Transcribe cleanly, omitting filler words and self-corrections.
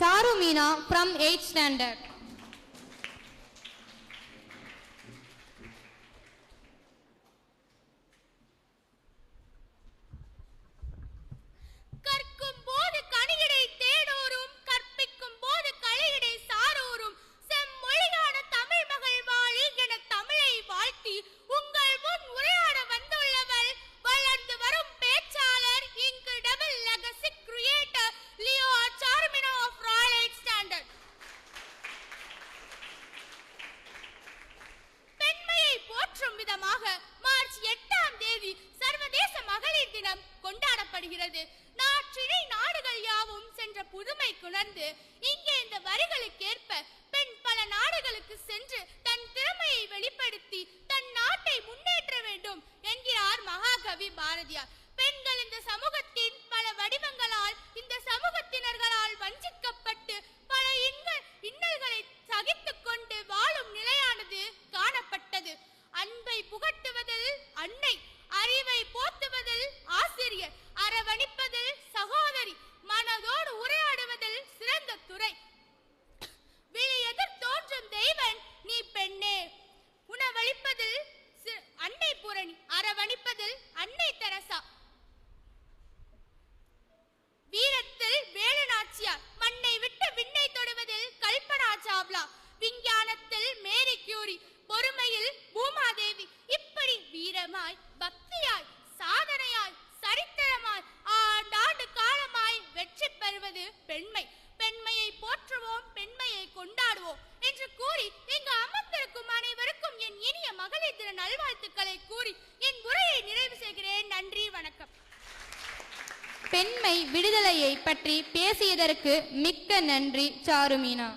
Charu Meena from 8th standard. இங்கே இந்த வரிகளுக்கேற்ப பெண் பல நாடுகளுக்கு சென்று தன் திறமையை வெளிப்படுத்தி தன் நாட்டை முன்னேற்ற வேண்டும் என்கிறார் மகாகவி பாரதியார். பெண்கள் இந்த சமூகத்தின் பல வடிவங்களால் இந்த சமூகத்தினர்களால் வஞ்சிக்கப்பட்டு பல இன்னல்களை சகித்துக் கொண்டு வாழும் நிலையானது காணப்பட்டது. அன்பை புகட்டுவதில் அன்னை, அறிவை போத்துவதில் ஆசிரியர், அரவணிப்பதில் சகோதரி, மனதோடு உரையாடுவதில் சிறந்த துறை. விழி எதிர் தோன்றும் தெய்வன் நீ பெண்ணே, உணவளிப்பதில் அன்னை பூரணி, அரவணிப்பதில் அன்னை தெரசா, வீரத்தில் வேலுநாச்சியார், மண்ணை விட்டு விண்ணை தொடுவதில் கல்பனா சாவ்லா, விஞ்ஞானத்தில் மேரி கியூரி, பொறுமையில் பூமாதேவி. இப்படி வீரமாய், பக்தியாய், சாதனையாய், சரித்திரமாய், ஆண்டாண்டு காலமாய் வெற்றி பெறுவது பெண்மை. பெண்மையை போற்றுவோம், பெண்மையை கொண்டாடுவோம் என்று கூறி இங்கு அமர்ந்திருக்கும் அனைவருக்கும் என் இனிய மகளிர் தின நல்வாழ்த்துக்களை கூறி என் உரையை நிறைவு செய்கிறேன். நன்றி, வணக்கம். பெண்மை விடுதலையை பற்றி பேசியதற்கு மிக்க நன்றி சாரு மீனா.